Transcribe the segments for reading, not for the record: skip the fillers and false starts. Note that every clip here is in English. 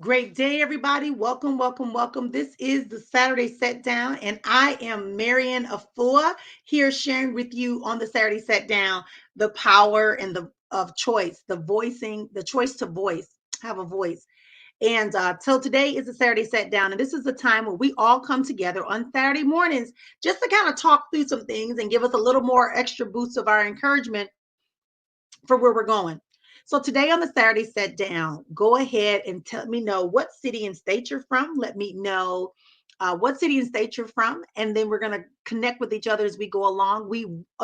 Great day, everybody. Welcome, welcome, welcome. This is the Saturday Set Down, and I am Marian Afua here sharing with you on the Saturday Set Down the power and the of choice, the voicing, the choice to voice, have a voice. And so today is the Saturday Set Down, and this is the time where we all come together on Saturday mornings just to kind of talk through some things and give us a little more extra boost of our encouragement for where we're going. So today on the Saturday Set Down, go ahead and let me know what city and state you're from. Let me know what city and state you're from, and then we're gonna connect with each other as we go along.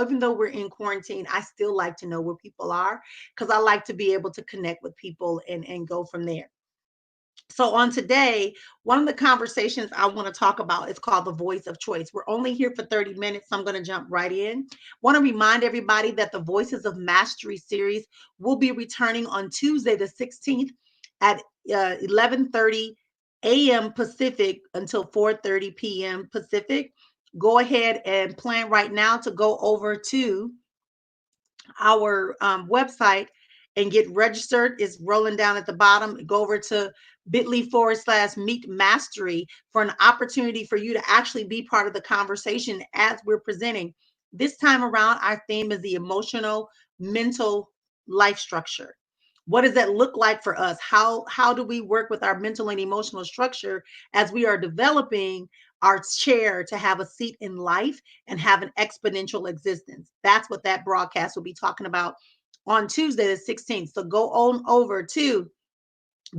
Even though we're in quarantine, I still like to know where people are because I like to be able to connect with people and go from there. So on today, one of the conversations I want to talk about is called the voice of choice. We're only here for 30 minutes, so I'm going to jump right in. Want to remind everybody that the Voices of Mastery series will be returning on Tuesday the 16th at 11:30 a.m. Pacific until 4:30 p.m. Pacific. Go ahead and plan right now to go over to our website and get registered. It's rolling down at the bottom. Go over to bit.ly/meet mastery for an opportunity for you to actually be part of the conversation as we're presenting. This time around, our theme is the emotional, mental life structure. What does that look like for us? How do we work with our mental and emotional structure as we are developing our chair to have a seat in life and have an exponential existence? That's what that broadcast will be talking about on Tuesday, the 16th. So go on over to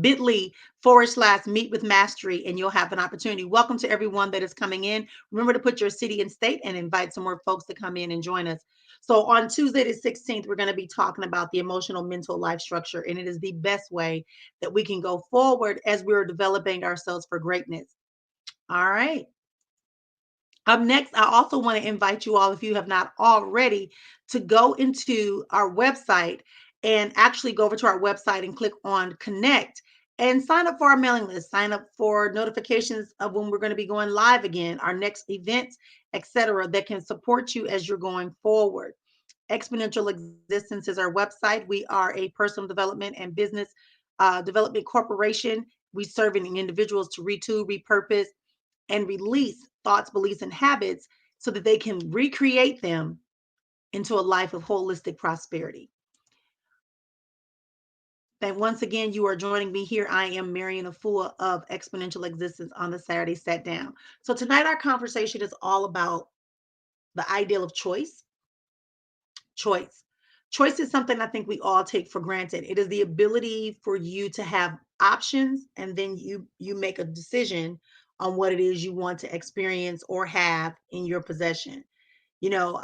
bit.ly/meet with mastery, and you'll have an opportunity. Welcome to everyone that is coming in. Remember to put your city and state and invite some more folks to come in and join us. So on Tuesday, the 16th, we're going to be talking about the emotional mental life structure, and it is the best way that we can go forward as we're developing ourselves for greatness. All right. Up next, I also want to invite you all, if you have not already, to go into our website and actually go over to our website and click on Connect and sign up for our mailing list, sign up for notifications of when we're going to be going live again, our next events, etc., that can support you as you're going forward. Exponential Existence is our website. We are a personal development and business development corporation. We serving individuals to retool, repurpose, and release thoughts, beliefs, and habits so that they can recreate them into a life of holistic prosperity. And once again, you are joining me here. I am Marian Afua of Exponential Existence on the Saturday Set Down. So tonight, our conversation is all about the ideal of choice. Choice. Choice is something I think we all take for granted. It is the ability for you to have options, and then you make a decision on what it is you want to experience or have in your possession. You know,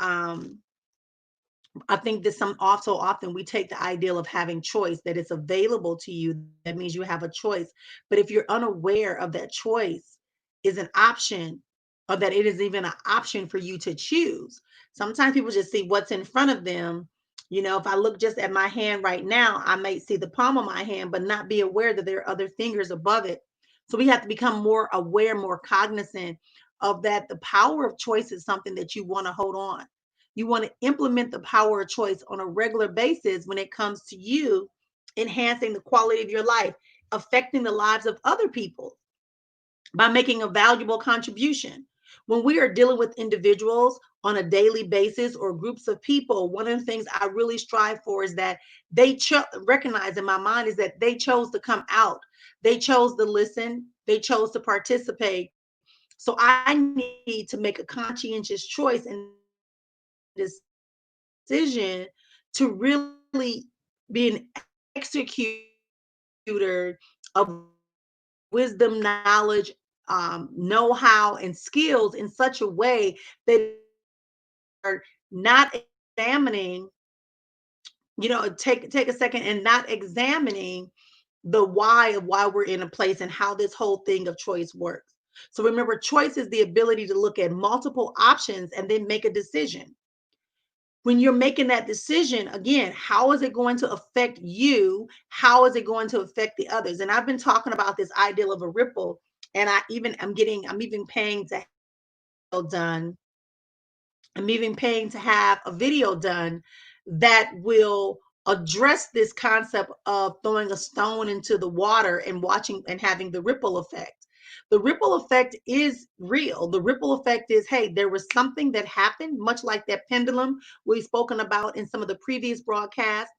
I think that some also often we take the ideal of having choice, that it's available to you. That means you have a choice. But if you're unaware of that choice is an option, or that it is even an option for you to choose. Sometimes people just see what's in front of them. You know, if I look just at my hand right now, I might see the palm of my hand, but not be aware that there are other fingers above it. So we have to become more aware, more cognizant of that. The power of choice is something that you want to hold on. You want to implement the power of choice on a regular basis when it comes to you enhancing the quality of your life, affecting the lives of other people by making a valuable contribution. When we are dealing with individuals on a daily basis or groups of people, one of the things I really strive for is that recognize in my mind is that they chose to come out. They chose to listen. They chose to participate. So I need to make a conscientious choice and decision to really be an executor of wisdom, knowledge, know-how, and skills in such a way that are not examining, take a second and not examining the why of why we're in a place and how this whole thing of choice works. So remember, choice is the ability to look at multiple options and then make a decision. When you're making that decision, again, how is it going to affect you? How is it going to affect the others? And I've been talking about this ideal of a ripple, and I'm even paying to have done. I'm even paying to have a video done that will address this concept of throwing a stone into the water and watching and having the ripple effect. The ripple effect is real. The ripple effect is, hey, there was something that happened, much like that pendulum we've spoken about in some of the previous broadcasts.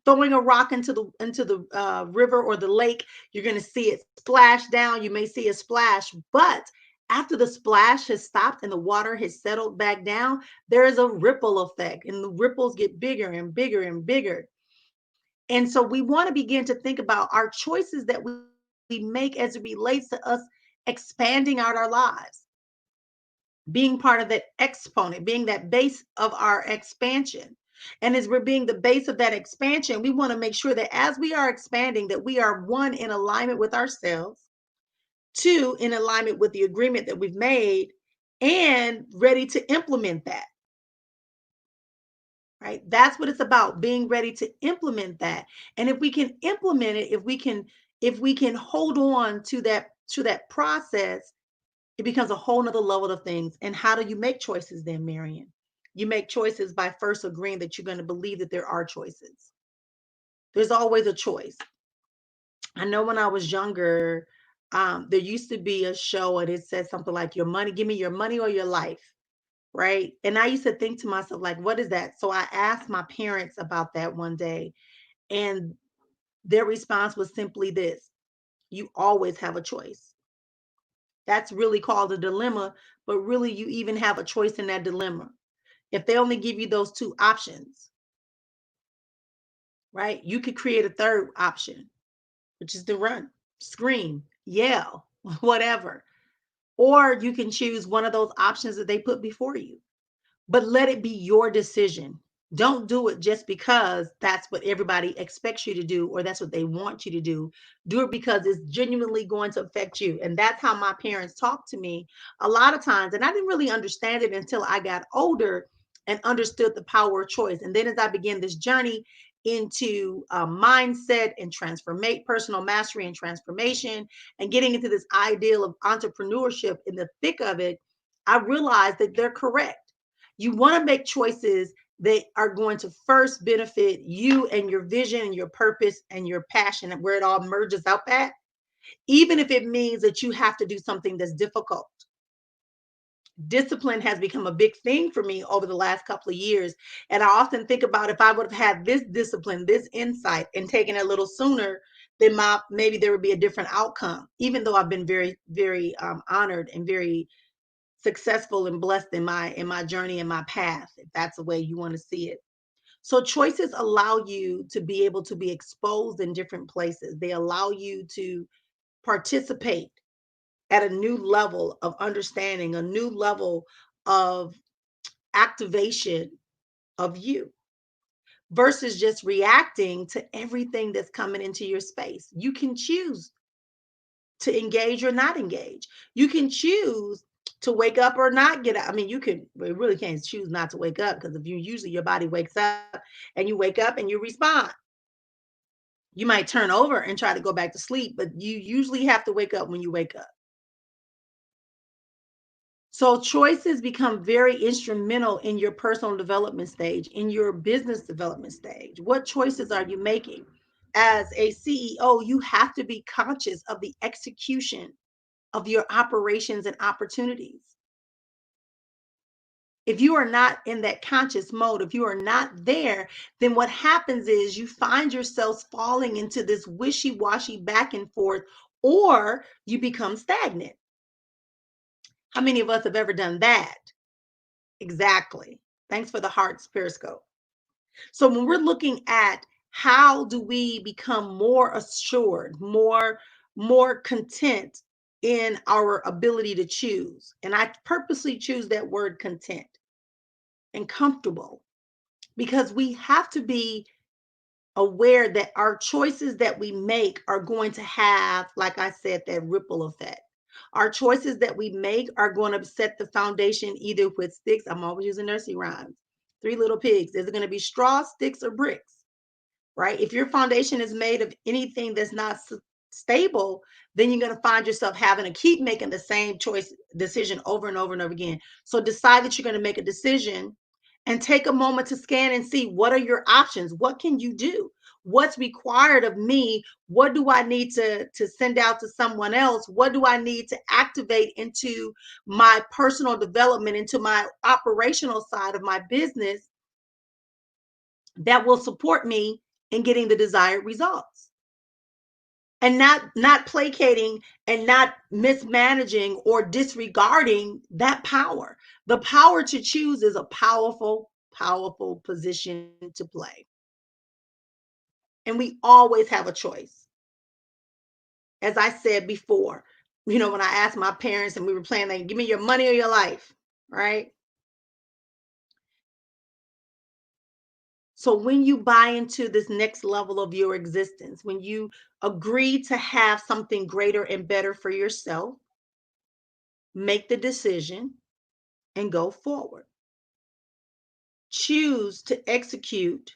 Throwing a rock into the river or the lake, you're going to see it splash down. You may see a splash, but after the splash has stopped and the water has settled back down, there is a ripple effect, and the ripples get bigger and bigger and bigger. And so we want to begin to think about our choices that we make as it relates to us expanding out our lives, being part of that exponent, being that base of our expansion. And as we're being the base of that expansion, we want to make sure that as we are expanding, that we are one, in alignment with ourselves, two, in alignment with the agreement that we've made, and ready to implement that. Right? That's what it's about, being ready to implement that. And if we can implement it, if we can hold on to that process, it becomes a whole nother level of things. And how do you make choices then, Marion? You make choices by first agreeing that you're going to believe that there are choices. There's always a choice. I know when I was younger, there used to be a show and it said something like, your money, give me your money or your life. Right. And I used to think to myself, like, what is that? So I asked my parents about that one day, and their response was simply this: you always have a choice. That's really called a dilemma, but really, you even have a choice in that dilemma. If they only give you those two options, right, you could create a third option, which is to run, scream, yell, whatever. Or you can choose one of those options that they put before you. But let it be your decision. Don't do it just because that's what everybody expects you to do or that's what they want you to do. Do it because it's genuinely going to affect you. And that's how my parents talked to me a lot of times. And I didn't really understand it until I got older and understood the power of choice. And then as I began this journey into mindset and transformate personal mastery and transformation and getting into this ideal of entrepreneurship in the thick of it, I realized that they're correct. You want to make choices that are going to first benefit you and your vision and your purpose and your passion, and where it all merges up at, even if it means that you have to do something that's difficult. Discipline has become a big thing for me over the last couple of years. And I often think about, if I would have had this discipline, this insight, and taken it a little sooner, then maybe there would be a different outcome, even though I've been very, very honored and very successful and blessed in my journey and my path, if that's the way you want to see it. So choices allow you to be able to be exposed in different places. They allow you to participate at a new level of understanding, a new level of activation of you, versus just reacting to everything that's coming into your space. You can choose to engage or not engage. You can choose to wake up or not get up. I mean, you can, well, you really can't choose not to wake up, because if you usually, your body wakes up and you wake up and you respond. You might turn over and try to go back to sleep, but you usually have to wake up when you wake up. So choices become very instrumental in your personal development stage, in your business development stage. What choices are you making? As a CEO, you have to be conscious of the execution of your operations and opportunities. If you are not in that conscious mode, if you are not there, then what happens is you find yourself falling into this wishy-washy back and forth, or you become stagnant. How many of us have ever done that? Exactly. Thanks for the hearts, Periscope. So when we're looking at how do we become more assured, more content in our ability to choose, and I purposely choose that word content and comfortable, because we have to be aware that our choices that we make are going to have, like I said, that ripple effect. Our choices that we make are going to set the foundation, either with sticks. I'm always using nursery rhymes. Three Little Pigs. Is it going to be straw, sticks, or bricks? Right? If your foundation is made of anything that's not stable, then you're going to find yourself having to keep making the same choice decision over and over and over again. So decide that you're going to make a decision and take a moment to scan and see what are your options. What can you do? What's required of me? What do I need to send out to someone else? What do I need to activate into my personal development, into my operational side of my business that will support me in getting the desired results? And not placating and not mismanaging or disregarding that power. The power to choose is a powerful, powerful position to play. And we always have a choice. As I said before, when I asked my parents and we were playing, like, give me your money or your life, right? So when you buy into this next level of your existence, when you agree to have something greater and better for yourself, make the decision and go forward. Choose to execute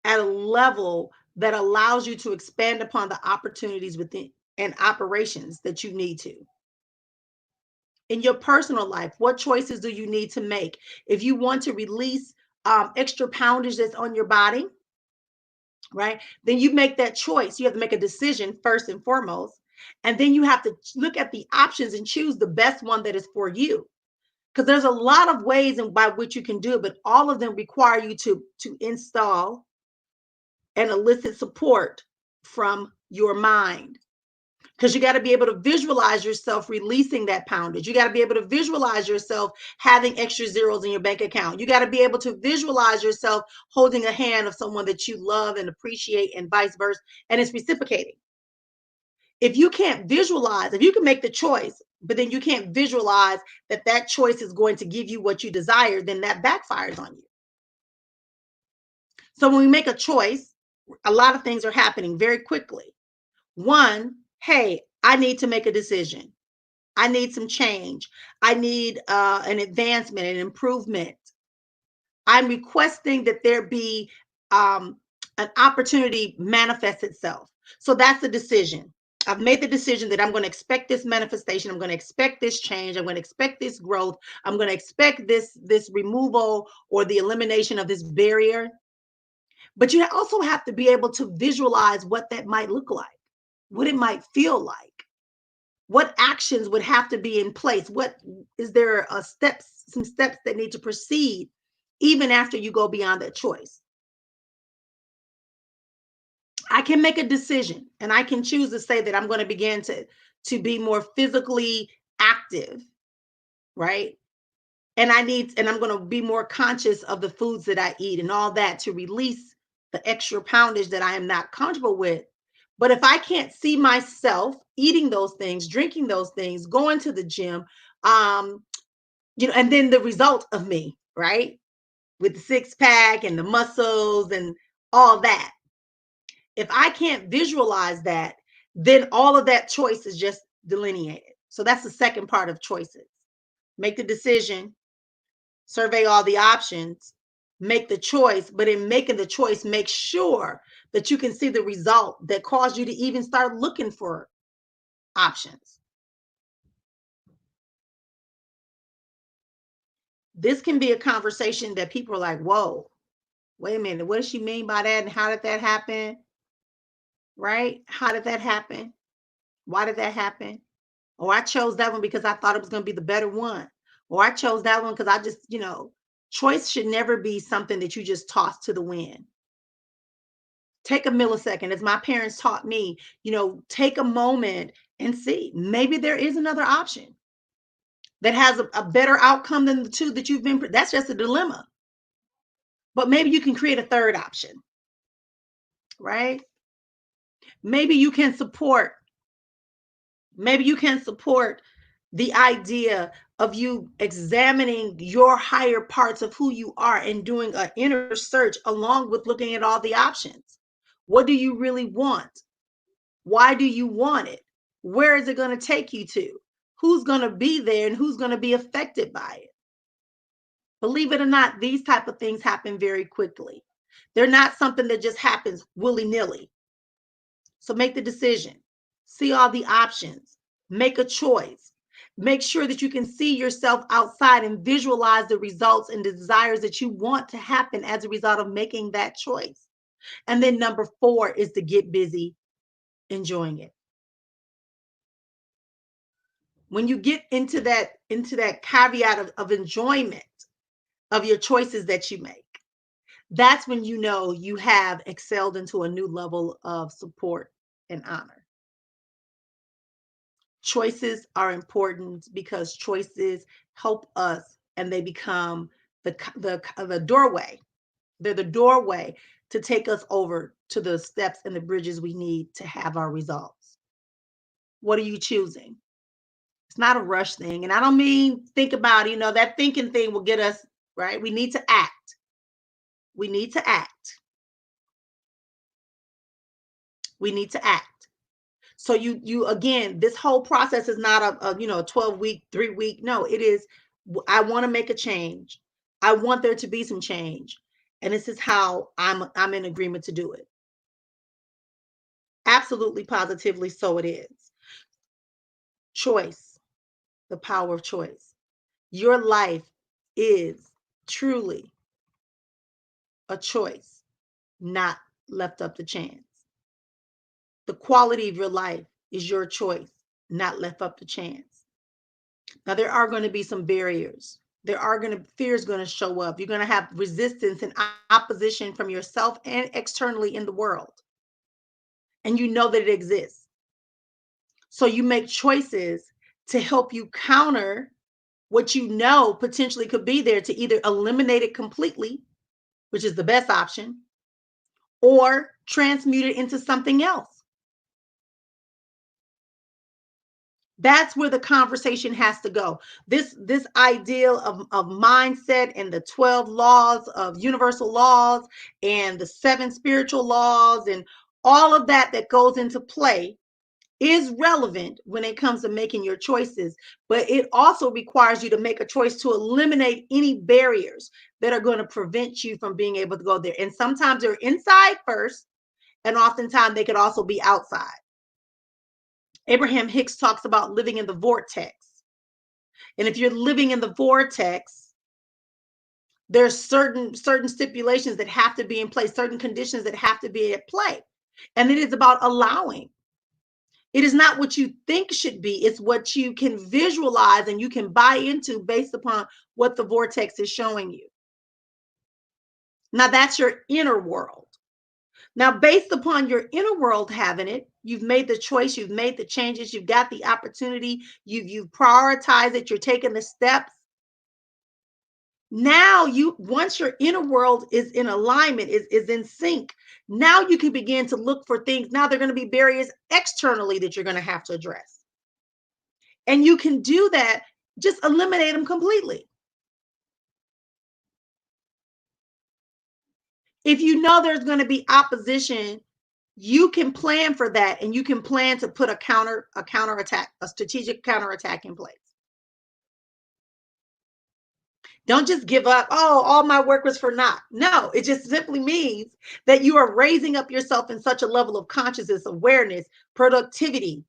at a level that allows you to expand upon the opportunities within and operations that you need to. In your personal life, what choices do you need to make? If you want to release extra poundage that's on your body, right? Then you make that choice. You have to make a decision first and foremost. And then you have to look at the options and choose the best one that is for you. Because there's a lot of ways and by which you can do it, but all of them require you to install and elicit support from your mind. Because you got to be able to visualize yourself releasing that poundage. You got to be able to visualize yourself having extra zeros in your bank account. You got to be able to visualize yourself holding a hand of someone that you love and appreciate, and vice versa. And it's reciprocating. If you can't visualize, if you can make the choice, but then you can't visualize that that choice is going to give you what you desire, then that backfires on you. So when we make a choice, a lot of things are happening very quickly. One, hey, I need to make a decision. I need some change. I need an advancement, an improvement. I'm requesting that there be an opportunity manifest itself. So that's the decision. I've made the decision that I'm going to expect this manifestation. I'm going to expect this change. I'm going to expect this growth. I'm going to expect this removal or the elimination of this barrier. But you also have to be able to visualize what that might look like, what it might feel like, what actions would have to be in place. What is there some steps that need to proceed even after you go beyond that choice? I can make a decision and I can choose to say that I'm going to begin to be more physically active, right? And I'm going to be more conscious of the foods that I eat and all that to release the extra poundage that I am not comfortable with. But if I can't see myself eating those things, drinking those things, going to the gym, um, and then the result of me, right? With the six pack and the muscles and all that. If I can't visualize that, then all of that choice is just delineated. So that's the second part of choices. Make the decision, survey all the options, make the choice, but in making the choice, make sure that you can see the result that caused you to even start looking for options. This can be a conversation that people are like, whoa, wait a minute, what does she mean by that? And how did that happen? Right? How did that happen? Why did that happen? Or I chose that one because I thought it was going to be the better one. Or I chose that one because I just, choice should never be something that you just toss to the wind. Take a millisecond, as my parents taught me, take a moment and see. Maybe there is another option that has a better outcome than the two that you've been. That's just a dilemma. But maybe you can create a third option, right? Maybe you can support Maybe you can support the idea of you examining your higher parts of who you are and doing an inner search along with looking at all the options. What do you really want? Why do you want it? Where is it going to take you to? Who's going to be there and who's going to be affected by it? Believe it or not, these type of things happen very quickly. They're not something that just happens willy-nilly. So make the decision. See all the options. Make a choice. Make sure that you can see yourself outside and visualize the results and desires that you want to happen as a result of making that choice. And then number 4 is to get busy enjoying it. When you get into that caveat of enjoyment of your choices that you make, that's when you know you have excelled into a new level of support and honor. Choices are important because choices help us, and they become the doorway. They're the doorway to take us over to the steps and the bridges we need to have our results. What are you choosing? It's not a rush thing. And I don't mean think about, that thinking thing will get us, right? We need to act. We need to act. We need to act. So you again, this whole process is not a 12-week, 3-week. No, it is, I want to make a change. I want there to be some change. And this is how I'm in agreement to do it. Absolutely, positively, so it is. Choice, the power of choice. Your life is truly a choice, not left up to chance. The quality of your life is your choice, not left up to chance. Now, there are going to be some barriers. Fear is going to show up. You're going to have resistance and opposition from yourself and externally in the world. And you know that it exists. So you make choices to help you counter what you know potentially could be there, to either eliminate it completely, which is the best option, or transmute it into something else. That's where the conversation has to go. This ideal of mindset and the 12 laws of universal laws and the 7 spiritual laws and all of that goes into play is relevant when it comes to making your choices, but it also requires you to make a choice to eliminate any barriers that are going to prevent you from being able to go there. And sometimes they're inside first, and oftentimes they could also be outside. Abraham Hicks talks about living in the vortex. And if you're living in the vortex, there's certain stipulations that have to be in place, certain conditions that have to be at play. And it is about allowing. It is not what you think should be. It's what you can visualize and you can buy into based upon what the vortex is showing you. Now, that's your inner world. Now, based upon your inner world having it, you've made the choice, you've made the changes, you've got the opportunity, you've prioritized it, you're taking the steps. Now, once your inner world is in alignment, is in sync, now you can begin to look for things. Now, there are going to be barriers externally that you're going to have to address. And you can do that, just eliminate them completely. If you know there's going to be opposition, you can plan for that, and you can plan to put a counterattack, a strategic counterattack in place. Don't just give up. Oh, all my work was for naught. No, it just simply means that you are raising up yourself in such a level of consciousness, awareness, productivity,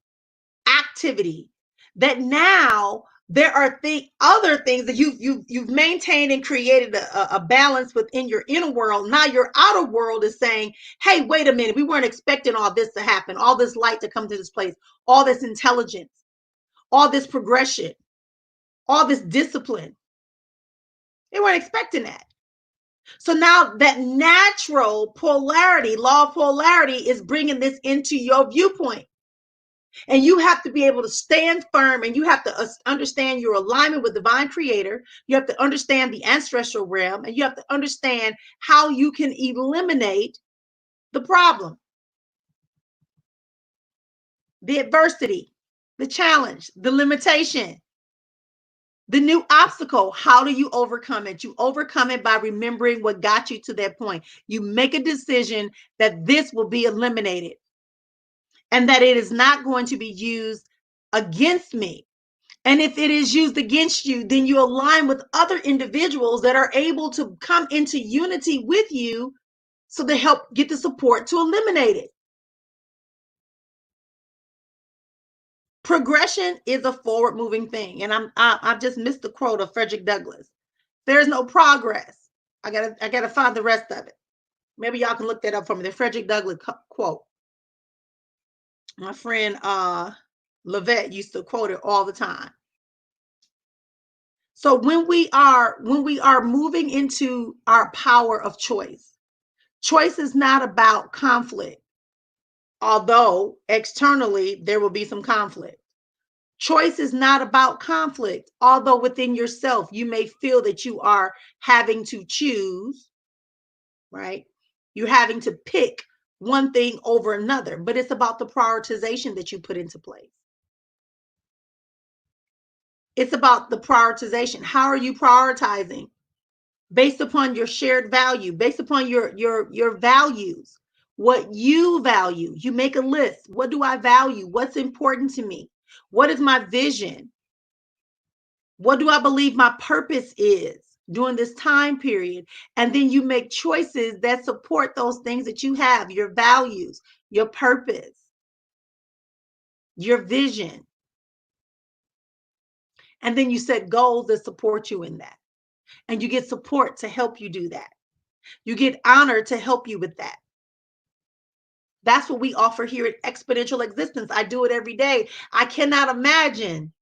activity, that now there are other things that you've maintained and created a balance within your inner world. Now your outer world is saying, hey, wait a minute, we weren't expecting all this to happen, all this light to come to this place, all this intelligence, all this progression, all this discipline. They weren't expecting that. So now that natural polarity, law of polarity, is bringing this into your viewpoint. And you have to be able to stand firm, and you have to understand your alignment with divine creator. You have to understand the ancestral realm, and you have to understand how you can eliminate the problem, the adversity, the challenge, the limitation, the new obstacle. How do you overcome it? You overcome it by remembering what got you to that point. You make a decision that this will be eliminated and that it is not going to be used against me. And if it is used against you, then you align with other individuals that are able to come into unity with you so they help get the support to eliminate it. Progression is a forward moving thing. And I've just missed the quote of Frederick Douglass. There's no progress. I gotta find the rest of it. Maybe y'all can look that up for me. The Frederick Douglass quote. My friend Levette used to quote it all the time. So when we are moving into our power of choice, choice is not about conflict, although externally there will be some conflict. Choice is not about conflict, although within yourself you may feel that you are having to choose, right? You're having to pick one thing over another, but it's about the prioritization that you put into place. It's about the prioritization. How are you prioritizing? Based upon your shared value, based upon your values, what you value. You make a list. What do I value? What's important to me? What is my vision? What do I believe my purpose is during this time period? And then you make choices that support those things that you have, your values, your purpose, your vision. And then you set goals that support you in that. And you get support to help you do that. You get honor to help you with that. That's what we offer here at Exponential Existence. I do it every day. I cannot imagine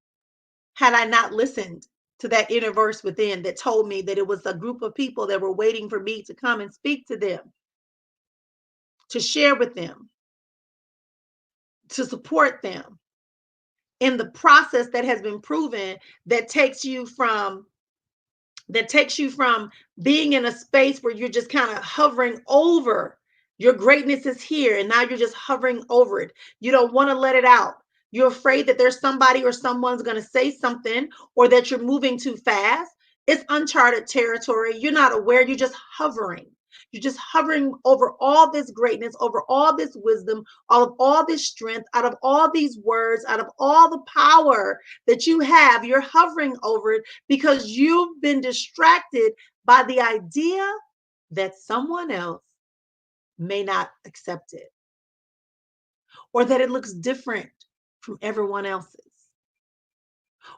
had I not listened to that inner voice within that told me that it was a group of people that were waiting for me to come and speak to them, to share with them, to support them in the process that has been proven that takes you from being in a space where you're just kind of hovering over your greatness is here and now you're just hovering over it. You don't want to let it out. You're afraid that there's somebody or someone's going to say something or that you're moving too fast. It's uncharted territory. You're not aware. You're just hovering. You're just hovering over all this greatness, over all this wisdom, all this strength, out of all these words, out of all the power that you have. You're hovering over it because you've been distracted by the idea that someone else may not accept it or that it looks different from everyone else's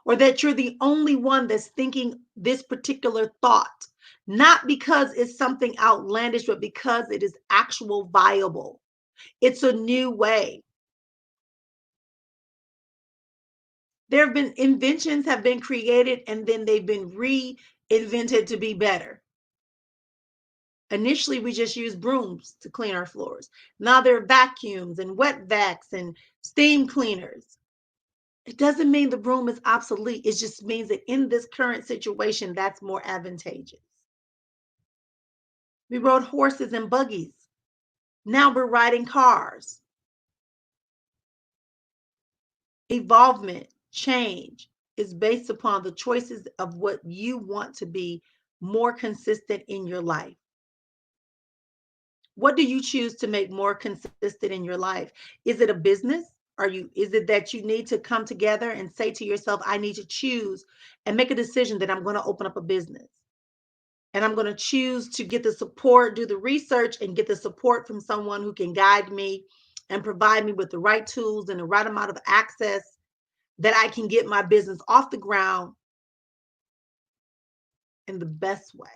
or that you're the only one that's thinking this particular thought, not because it's something outlandish, but because it is actual viable. It's a new way. There have been inventions have been created and then they've been reinvented to be better. Initially, we just used brooms to clean our floors. Now there are vacuums and wet vacs and steam cleaners. It doesn't mean the broom is obsolete. It just means that in this current situation, that's more advantageous. We rode horses and buggies. Now we're riding cars. Evolvement, change is based upon the choices of what you want to be more consistent in your life. What do you choose to make more consistent in your life? Is it a business? Is it that you need to come together and say to yourself, I need to choose and make a decision that I'm going to open up a business? And I'm going to choose to get the support, do the research, and get the support from someone who can guide me and provide me with the right tools and the right amount of access that I can get my business off the ground in the best way.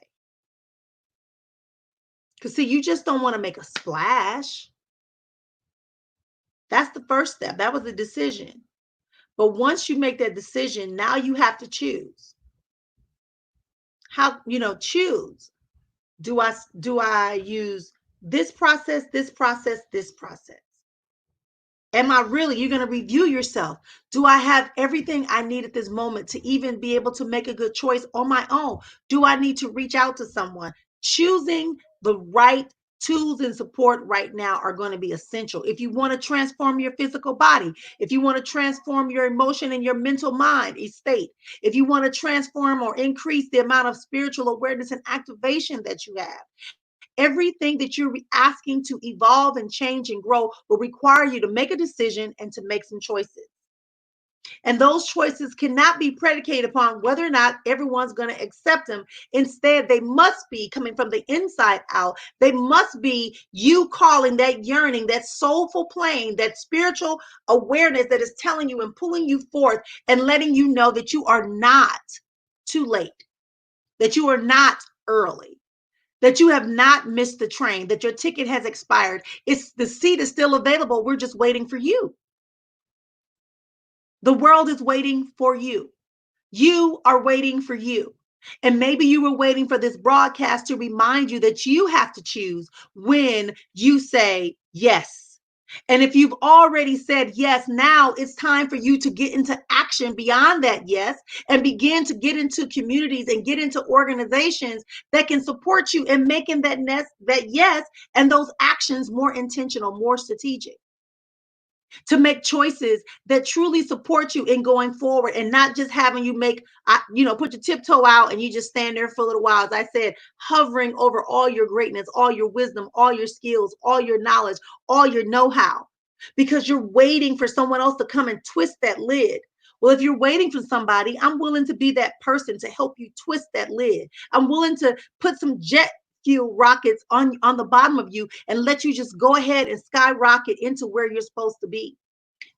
Because, see, you just don't want to make a splash. That's the first step. That was the decision. But once you make that decision, now you have to choose. How, choose. Do I use this process, this process, this process? Am I really, you're going to review yourself. Do I have everything I need at this moment to even be able to make a good choice on my own? Do I need to reach out to someone? Choosing the right tools and support right now are going to be essential. If you want to transform your physical body, if you want to transform your emotion and your mental mind state, if you want to transform or increase the amount of spiritual awareness and activation that you have, everything that you're asking to evolve and change and grow will require you to make a decision and to make some choices. And those choices cannot be predicated upon whether or not everyone's going to accept them. Instead, they must be coming from the inside out. They must be you calling that yearning, that soulful plane, that spiritual awareness that is telling you and pulling you forth and letting you know that you are not too late, that you are not early, that you have not missed the train, that your ticket has expired. It's the seat is still available. We're just waiting for you. The world is waiting for you. You are waiting for you. And maybe you were waiting for this broadcast to remind you that you have to choose when you say yes. And if you've already said yes, now it's time for you to get into action beyond that yes and begin to get into communities and get into organizations that can support you in making that yes and those actions more intentional, more strategic, to make choices that truly support you in going forward and not just having you put your tiptoe out and you just stand there for a little while. As I said, hovering over all your greatness, all your wisdom, all your skills, all your knowledge, all your know-how, because you're waiting for someone else to come and twist that lid. Well, if you're waiting for somebody, I'm willing to be that person to help you twist that lid. I'm willing to put some jet fuel rockets on the bottom of you and let you just go ahead and skyrocket into where you're supposed to be,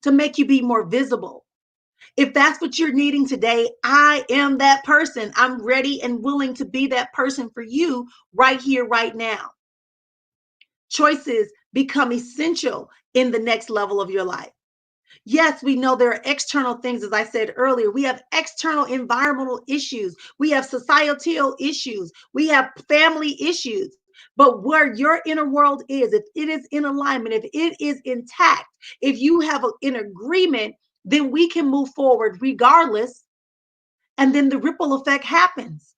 to make you be more visible. If that's what you're needing today, I am that person. I'm ready and willing to be that person for you right here, right now. Choices become essential in the next level of your life. Yes, we know there are external things, as I said earlier. We have external environmental issues. We have societal issues. We have family issues. But where your inner world is, if it is in alignment, if it is intact, if you have an agreement, then we can move forward regardless. And then the ripple effect happens.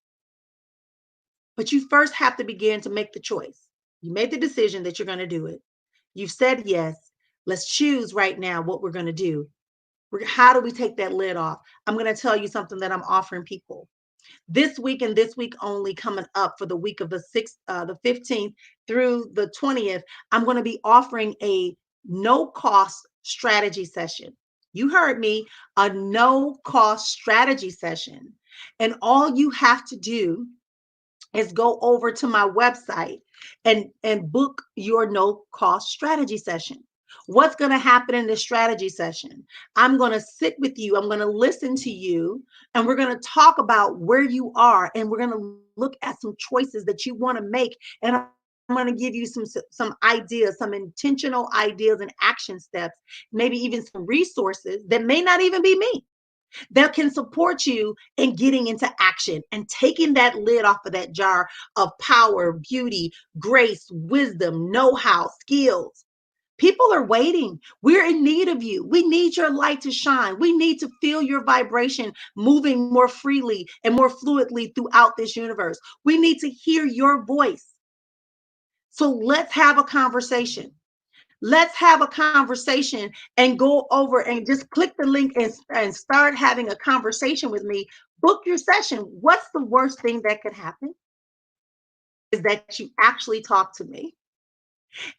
But you first have to begin to make the choice. You made the decision that you're going to do it. You've said yes. Let's choose right now what we're going to do. How do we take that lid off? I'm going to tell you something that I'm offering people this week and this week only, coming up for the week of the 15th through the 20th. I'm going to be offering a no cost strategy session. You heard me, a no cost strategy session. And all you have to do is go over to my website and book your no cost strategy session. What's going to happen in this strategy session? I'm going to sit with you. I'm going to listen to you, and we're going to talk about where you are, and we're going to look at some choices that you want to make. And I'm going to give you some ideas, some intentional ideas and action steps, maybe even some resources that may not even be me, that can support you in getting into action and taking that lid off of that jar of power, beauty, grace, wisdom, know-how, skills. People are waiting. We're in need of you. We need your light to shine. We need to feel your vibration moving more freely and more fluidly throughout this universe. We need to hear your voice. So let's have a conversation. Let's have a conversation and go over and just click the link and start having a conversation with me. Book your session. What's the worst thing that could happen? Is that you actually talk to me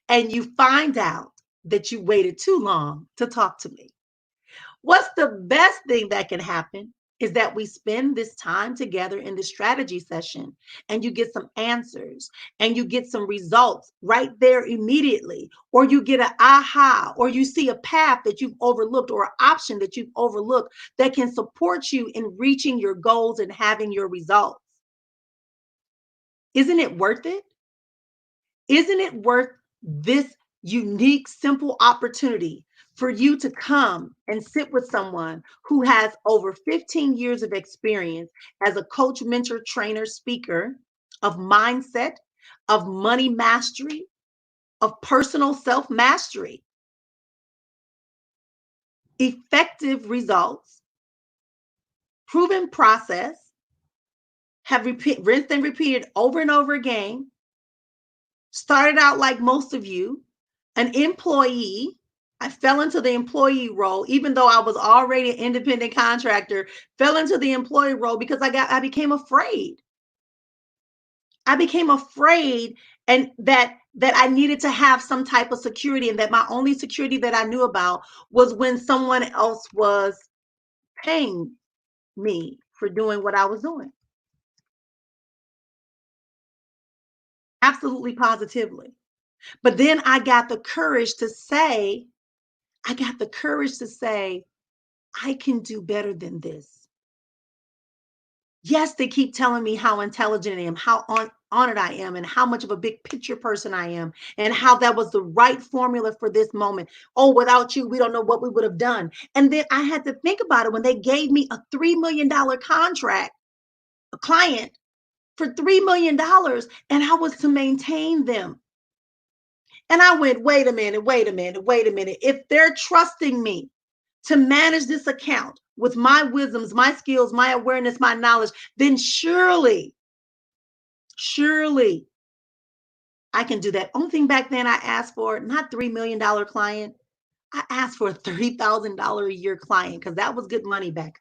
and you find out that you waited too long to talk to me. What's the best thing that can happen is that we spend this time together in the strategy session and you get some answers and you get some results right there immediately, or you get an aha, or you see a path that you've overlooked or an option that you've overlooked that can support you in reaching your goals and having your results. Isn't it worth it? Isn't it worth this unique, simple opportunity for you to come and sit with someone who has over 15 years of experience as a coach, mentor, trainer, speaker of mindset, of money mastery, of personal self mastery, effective results, proven process, have rinsed and repeated over and over again, started out like most of you, an employee. I fell into the employee role, even though I was already an independent contractor, fell into the employee role because I became afraid. I became afraid, and that I needed to have some type of security, and that my only security that I knew about was when someone else was paying me for doing what I was doing. Absolutely positively. But then I got the courage to say, I got the courage to say, I can do better than this. Yes, they keep telling me how intelligent I am, how honored I am, and how much of a big picture person I am, and how that was the right formula for this moment. Oh, without you, we don't know what we would have done. And then I had to think about it when they gave me a $3 million contract, a client for $3 million, and I was to maintain them. And I went, wait a minute, wait a minute, wait a minute. If they're trusting me to manage this account with my wisdoms, my skills, my awareness, my knowledge, then surely I can do that. Only thing back then I asked for, not $3 million client. I asked for a $30,000 a year client because that was good money back.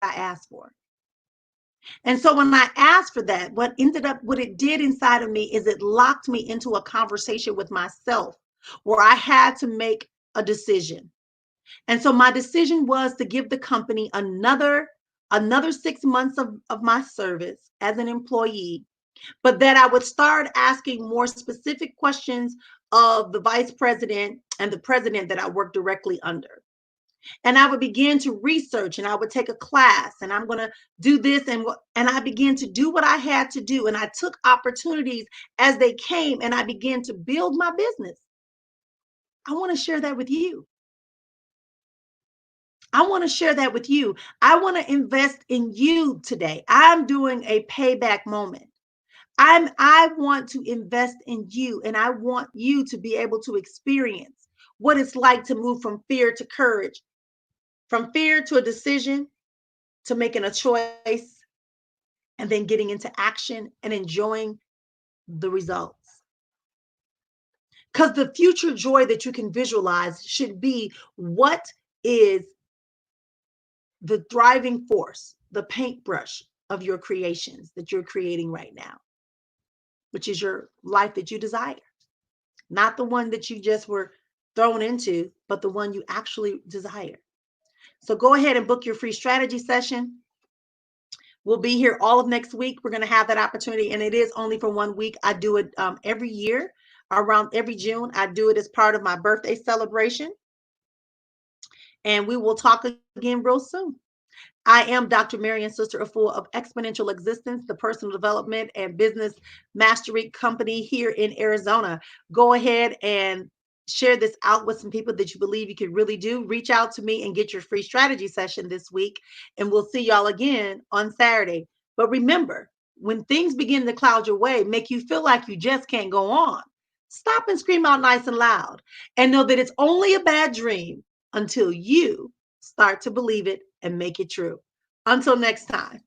I asked for. And so when I asked for that, what it did inside of me is it locked me into a conversation with myself where I had to make a decision. And so my decision was to give the company another 6 months of my service as an employee, but that I would start asking more specific questions of the vice president and the president that I work directly under. And I would begin to research and I would take a class and I'm going to do this and I began to do what I had to do and I took opportunities as they came and I began to build my business. I want to share that with you. I want to share that with you. I want to invest in you today. I'm doing a payback moment. I want to invest in you and I want you to be able to experience what it's like to move from fear to courage, from fear to a decision, to making a choice, and then getting into action and enjoying the results. Because the future joy that you can visualize should be what is the driving force, the paintbrush of your creations that you're creating right now, which is your life that you desire, not the one that you just were thrown into, but the one you actually desire. So go ahead and book your free strategy session. We'll be here all of next week. We're going to have that opportunity, and it is only for 1 week. I do it every year, around every June. I do it as part of my birthday celebration, and we will talk again real soon. I am Dr. Marian, Sister Afua of Exponential Existence, the personal development and business mastery company here in Arizona. Go ahead and share this out with some people that you believe you could really do. Reach out to me and get your free strategy session this week, and we'll see y'all again on Saturday. But remember, when things begin to cloud your way, make you feel like you just can't go on, stop and scream out nice and loud and know that it's only a bad dream until you start to believe it and make it true. Until next time.